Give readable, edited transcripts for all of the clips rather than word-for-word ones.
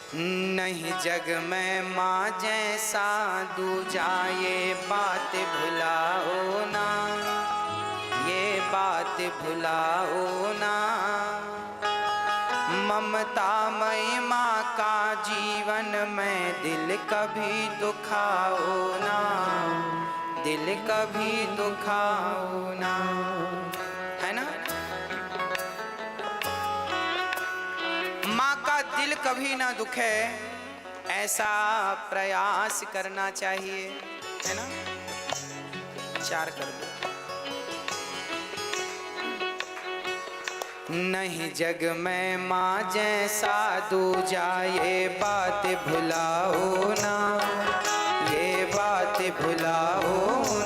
नहीं जग में माँ जैसा दूजा, ये बात भुलाओ ना, ये बात भुलाओ ना। ममता मई माँ का जीवन में दिल कभी दुखाओ ना, दिल कभी दुखाओ ना, है ना। माँ का दिल कभी ना दुखे, ऐसा प्रयास करना चाहिए, है ना। 4 कर दो। नहीं जग में माँ जैसा दूजा, ये बात भुलाओ ना, ये बात भुलाओ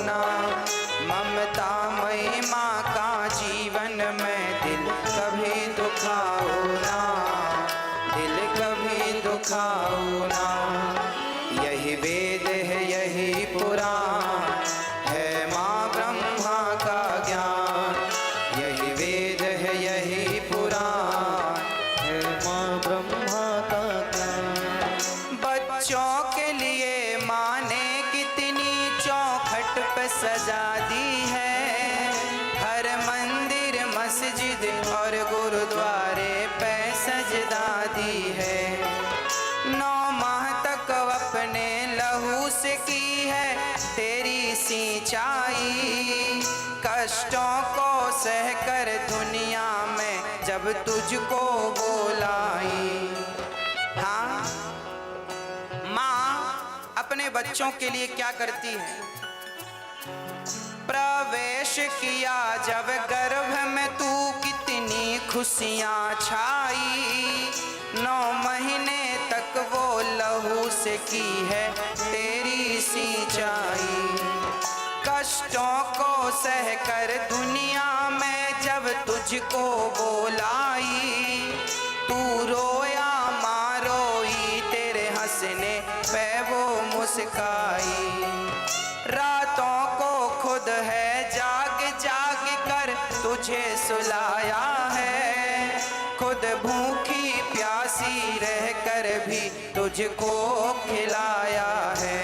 ना। ममता मई माँ का जीवन में दिल कभी दुखाओ ना, दिल कभी दुखाओ ना। यही वेद है यही पुराण है माँ ब्रह्मा का ज्ञान, यही वेद है यही पुराण है माँ ब्रह्मा का ज्ञान। बच्चों के लिए माँ ने कितनी चौखट पे सजा दी है, हर मंदिर मस्जिद और गुरुद्वारे पे सजदा दी है। 9 माह तक अपने लहू से की है तेरी सिंचाई, कष्टों को सहकर दुनिया में जब तुझको बोलाई। हाँ, माँ अपने बच्चों के लिए क्या करती है। प्रवेश किया जब गर्भ में तू कितनी खुशियाँ छाई, 9 महीने तक वो लहू से की है तेरी सिंचाई। कष्टों को सहकर दुनिया में जब तुझको बोलाई, तू रोया माँ रोई, तेरे हंसने पे वो मुस्काई। रातों को खुद है जाग जाग कर तुझे सुलाया है, खुद भूखी प्यासी रह कर भी तुझको खिलाया है।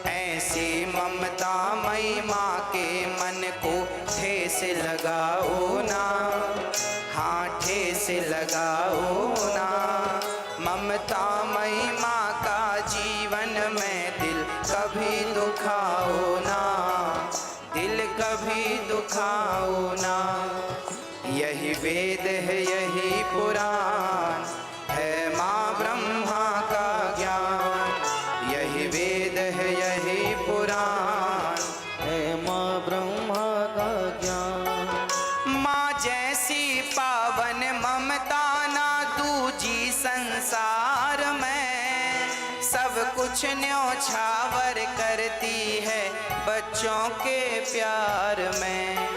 ऐसी ममता मई माँ के मन को ठेस लगाओ ना, हाँ ठेस लगाओ ना। ममता मई माँ का जीवन में दिल कभी दुखाओ ना, दिल कभी दुखाओ ना। यही वेद है यही पुराण है माँ ब्रह्मा का ज्ञान, यही वेद है यही पुराण है माँ ब्रह्मा का ज्ञान। माँ जैसी पावन ममता ना दूजी संसार में, सब कुछ न्योछावर करती है बच्चों के प्यार में।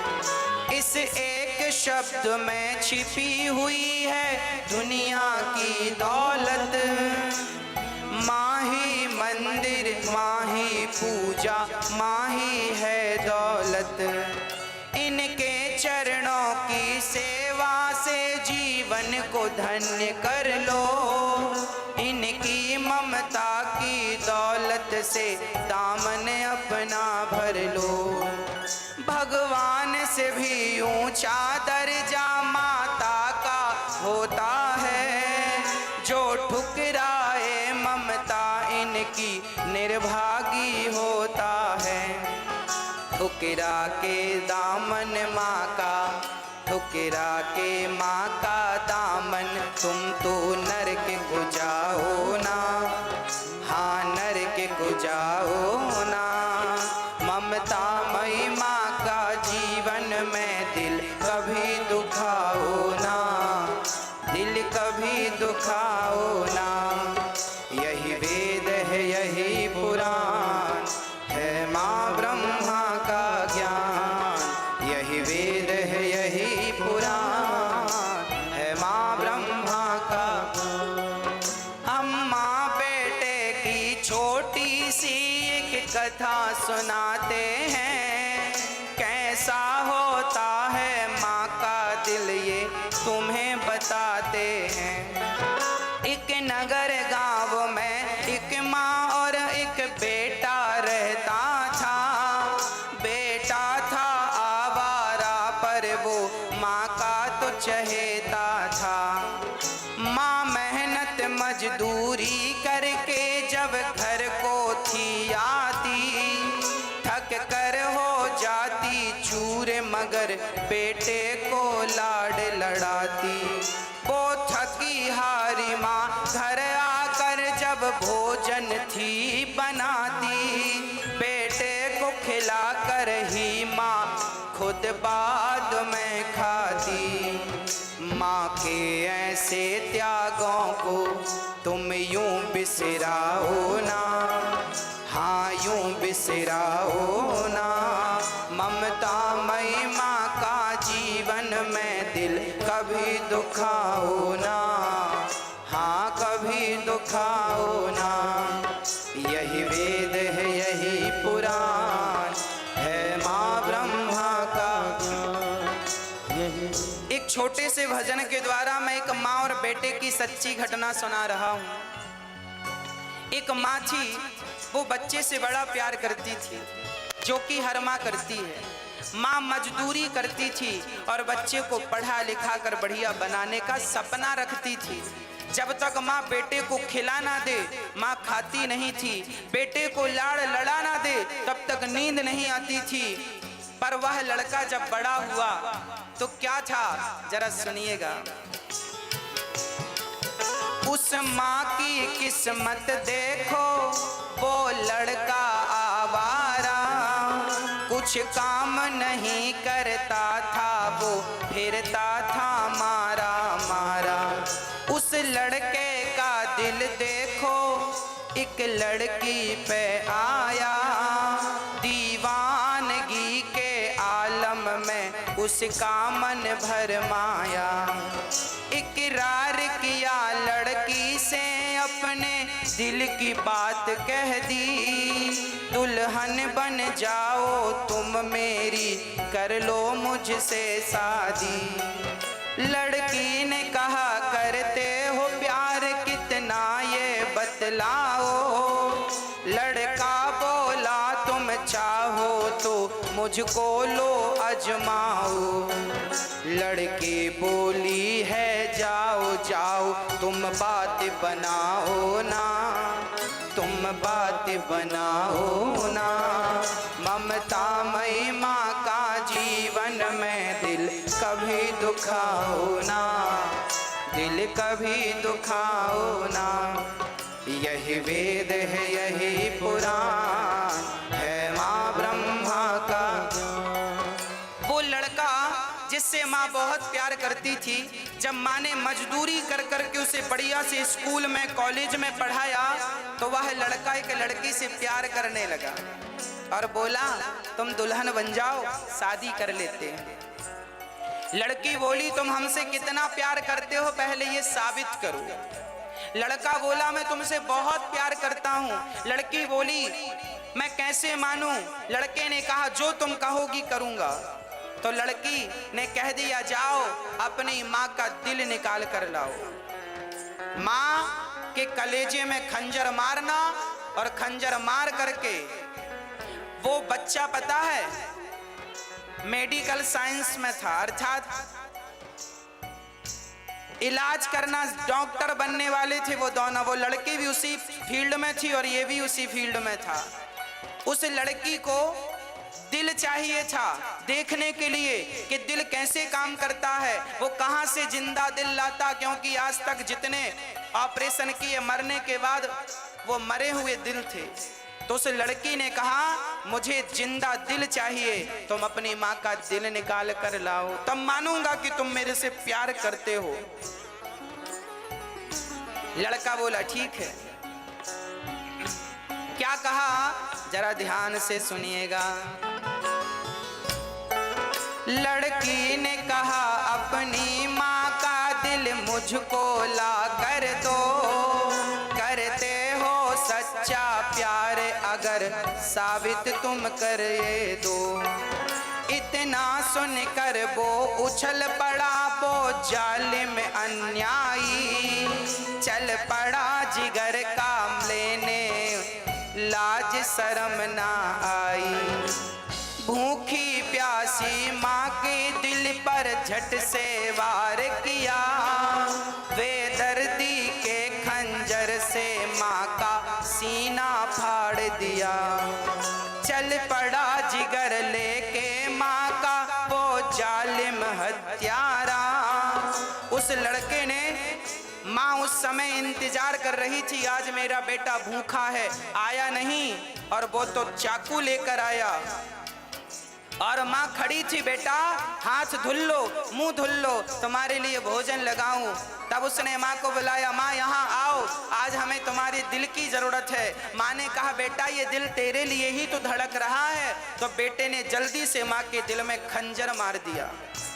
इस एक शब्द में छिपी हुई है दुनिया की दौलत, माँ ही मंदिर माँ ही पूजा माँ ही है दौलत। इनके चरणों की सेवा से जीवन को धन्य कर लो, इनकी ममता की दौलत से दामन अपना भर लो। भगवान से भी ऊंचा दर्जा माता का होता है, जो ठुकराए ममता इनकी निर्भागी होता है। ठुकरा के दामन माँ का, ठुकरा के माँ का दामन, तुम तो नरक को जाओ ना, हाँ नरक को जाओ ना। ममता मई माँ का जीवन में दिल कभी दुखाओ ना, दिल कभी दुखाओ ना। यही वेद है यही पुराण है माँ ब्रह्मा का ज्ञान, यही वेद है यही पुराण है माँ ब्रह्मा का। हम माँ बेटे की छोटी सी एक कथा सुनाते हैं, कैसा होता है माँ का दिल ये तुम्हें बताते हैं। एक नगर मजदूरी करके जब घर को थी आती, थक कर हो जाती चूर मगर बेटे को लाड लड़ाती। वो थकी हारी माँ घर आकर जब भोजन थी बनाती, बेटे को खिला कर ही माँ खुद बाद में खाती। माँ के ऐसे त्यागों को तुम यूं बिसराओ ना, हाँ यूं बिसराओ ना। ममता मई माँ का जीवन में दिल कभी दुखाओ ना, हाँ कभी दुखाओ ना। यही वेद है यही पुराण है माँ ब्रह्मा का। एक छोटे से भजन के द्वारा मैं एक माँ और बेटे की सच्ची घटना सुना रहा हूँ। एक माँ थी, वो बच्चे से बड़ा प्यार करती थी, जो कि हर माँ करती है। माँ मजदूरी करती थी और बच्चे को पढ़ा लिखा कर बढ़िया बनाने का सपना रखती थी। जब तक माँ बेटे को खिला ना दे, माँ खाती नहीं थी। बेटे को लाड़ लड़ा ना दे, तब तक नींद नहीं आती थी। पर वह लड़का जब बड़ा हुआ तो क्या था, जरा सुनिएगा। उस माँ की किस्मत देखो, वो लड़का आवारा, कुछ काम नहीं करता था, वो फिरता था मारा मारा। उस लड़के का दिल देखो, एक लड़की पे आया, दीवानगी के आलम में उसका मन भरमाया। इकरार किया लड़की से, अपने दिल की बात कह दी, दुल्हन बन जाओ तुम मेरी, कर लो मुझसे शादी। लड़की ने कहा करते हो प्यार कितना ये बतलाओ। लड़का बोला तुम चाहो तो मुझको लो अजमाओ। लड़की बोली है जाओ जाओ, तुम बात बनाओ ना, तुम बात बनाओ ना। ममता मई माँ का जीवन में दिल कभी दुखाओ ना, दिल कभी दुखाओ ना। यही वेद है यही पुराण है माँ ब्रह्मा का। वो लड़का जिससे माँ बहुत प्यार करती थी, जब माँ ने मजदूरी कर कर के उसे बढ़िया से स्कूल में कॉलेज में पढ़ाया, तो वह लड़का एक लड़की से प्यार करने लगा और बोला तुम दुल्हन बन जाओ, शादी कर लेते हैं। लड़की बोली तुम हमसे कितना प्यार करते हो, पहले ये साबित करो। लड़का बोला मैं तुमसे बहुत प्यार करता हूँ। लड़की बोली मैं कैसे मानूं? लड़के ने कहा जो तुम कहोगी करूँगा। तो लड़की ने कह दिया जाओ अपनी माँ का दिल निकाल कर लाओ। माँ के कलेजे में खंजर मारना और खंजर मार करके वो बच्चा पता है मेडिकल साइंस में था, अर्थात इलाज करना, डॉक्टर बनने वाले थे वो दोनों। वो लड़की भी उसी फील्ड में थी और ये भी उसी फील्ड में था। उस लड़की को दिल चाहिए था देखने के लिए कि दिल कैसे काम करता है, वो कहां से जिंदा दिल लाता, क्योंकि आज तक जितने ऑपरेशन किए मरने के बाद वो मरे हुए दिल थे। तो उस लड़की ने कहा मुझे जिंदा दिल चाहिए, तुम अपनी माँ का दिल निकाल कर लाओ, तब मानूंगा कि तुम मेरे से प्यार करते हो। लड़का बोला ठीक है। क्या कहा जरा ध्यान से सुनिएगा। लड़की ने कहा अपनी माँ का दिल मुझको ला कर दो, करते हो सच्चा प्यार अगर साबित तुम कर ये दो। इतना सुनकर वो उछल पड़ा वो जालिम अन्यायी, चल पड़ा जिगर काम लेने लाज शर्म ना आई। भूखी प्यासी माँ के दिल पर झट से वार किया, वे दर्दी के से माँ का सीना फाड़ दिया। चल पड़ा जिगर लेके माँ का वो जालिम हत्यारा। उस लड़के ने, माँ उस समय इंतजार कर रही थी, आज मेरा बेटा भूखा है, आया नहीं, और वो तो चाकू लेकर आया। और माँ खड़ी थी, बेटा हाथ धुल लो, मुंह धुल लो, तुम्हारे लिए भोजन लगाऊं। तब उसने माँ को बुलाया, माँ यहाँ आओ, आज हमें तुम्हारे दिल की जरूरत है। माँ ने कहा, बेटा ये दिल तेरे लिए ही तो धड़क रहा है। तो बेटे ने जल्दी से माँ के दिल में खंजर मार दिया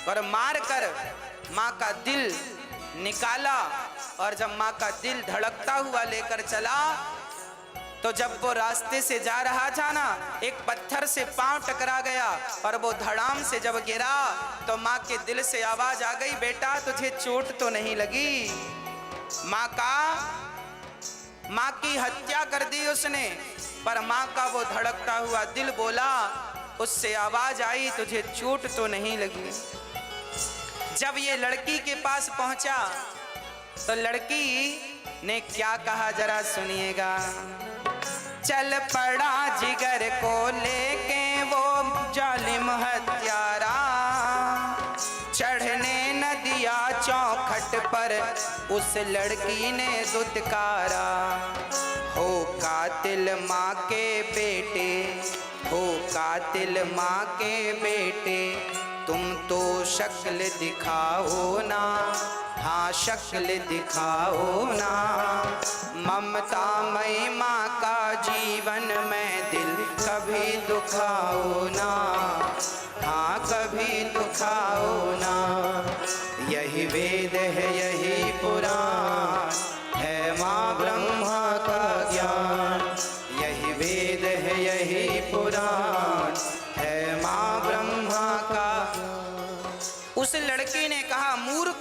और मार कर माँ का दिल निकाला। और जब माँ का दिल धड़कता हुआ लेकर चला, तो जब वो रास्ते से जा रहा था ना, एक पत्थर से पांव टकरा गया और वो धड़ाम से जब गिरा तो माँ के दिल से आवाज आ गई, बेटा तुझे चोट तो नहीं लगी? माँ की हत्या कर दी उसने, पर माँ का वो धड़कता हुआ दिल बोला, उससे आवाज आई, तुझे चोट तो नहीं लगी? जब ये लड़की के पास पहुंचा तो लड़की ने क्या कहा जरा सुनिएगा। चल पड़ा जिगर को लेके वो जालिम हत्यारा, चढ़ने न दिया चौखट पर उस लड़की ने दुत्कारा। हो कातिल माँ के बेटे, हो कातिल माँ के बेटे, तुम तो शक्ल दिखाओ ना, हाँ शक्ल दिखाओ ना। ममता मई माँ का जीवन में दिल कभी दुखाओ ना, हाँ कभी दुखाओ ना। यही वेद है यही पुराण है माँ ब्रह्मा का ज्ञान, यही वेद है यही पुराण है माँ ब्रह्मा का। उस लड़की ने कहा, मूर्ख,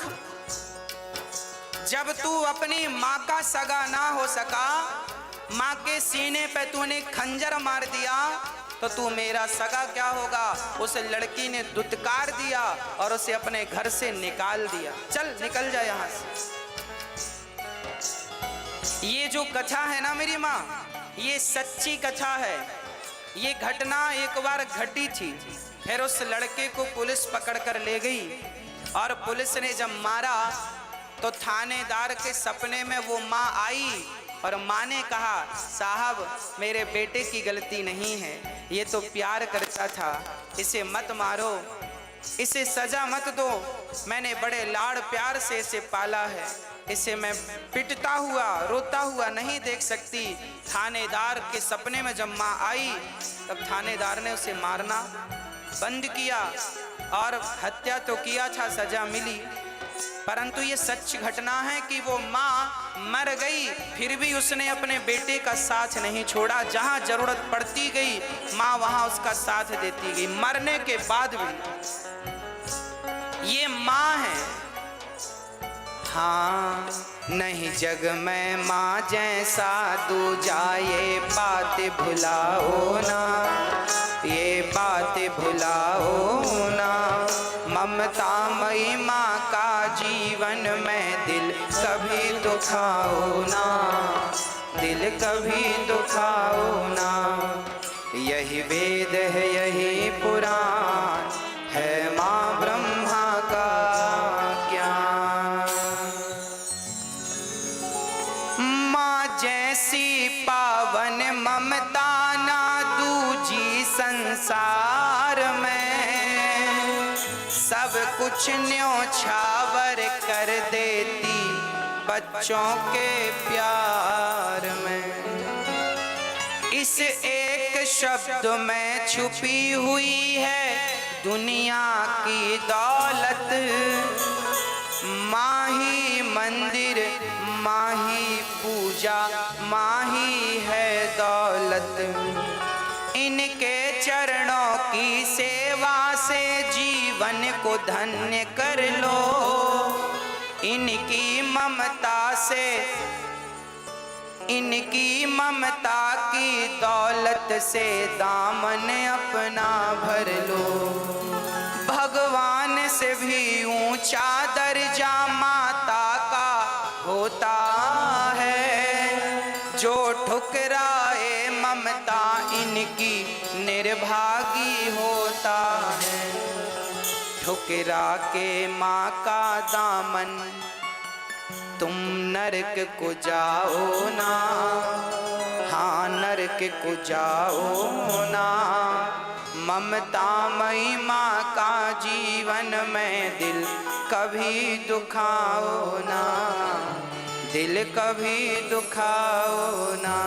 जब तू अपनी माँ का सगा ना हो सका, माँ के सीने पे तूने खंजर मार दिया, तो तू मेरा सगा क्या होगा? उस लड़की ने दुत्कार दिया और उसे अपने घर से निकाल दिया। चल निकल जा यहाँ से। ये जो कथा है ना मेरी माँ, ये सच्ची कथा है। ये घटना एक बार घटी थी। फिर उस लड़के को पुलिस पकड़ कर ले गई और पुलिस ने जब मारा तो थानेदार के सपने में वो माँ आई और माँ ने कहा, साहब मेरे बेटे की गलती नहीं है, ये तो प्यार करता था, इसे मत मारो, इसे सजा मत दो, मैंने बड़े लाड़ प्यार से इसे पाला है, इसे मैं पिटता हुआ रोता हुआ नहीं देख सकती। थानेदार के सपने में जब माँ आई तब थानेदार ने उसे मारना बंद किया और हत्या तो किया था, सजा मिली। परंतु ये सच घटना है कि वो माँ मर गई, फिर भी उसने अपने बेटे का साथ नहीं छोड़ा। जहाँ जरूरत पड़ती गई माँ वहाँ उसका साथ देती गई, मरने के बाद भी। ये माँ है। हाँ, नहीं जग में माँ जैसा दूजा, ये बात भुलाओ ना, ये बात भुलाओ ना। ममता मई माँ का जीवन में दिल कभी दुखाओ ना, दिल कभी दुखाओ ना। यही वेद है यही पुराण है माँ ब्रह्मा का ज्ञान। माँ जैसी पावन ममता ना दूजी संसार में, सब कुछ न्योछावर कर देती बच्चों के प्यार में। इस एक शब्द में छुपी हुई है दुनिया की दौलत। माँ ही मंदिर, माँ ही पूजा, माँ ही है दौलत। इनके चरणों की सेवा से जीवन को धन्य कर लो, इनकी ममता से, इनकी ममता की दौलत से दामन अपना भर लो। भगवान से भी ऊंचा दर्जा माता का होता है। उनकी निर्भागी होता है। ठुकरा के माँ का दामन तुम नरक को जाओ ना, हाँ नरक को जाओ ना। ममतामयी माँ का जीवन में दिल कभी दुखाओ ना, दिल कभी दुखाओ ना।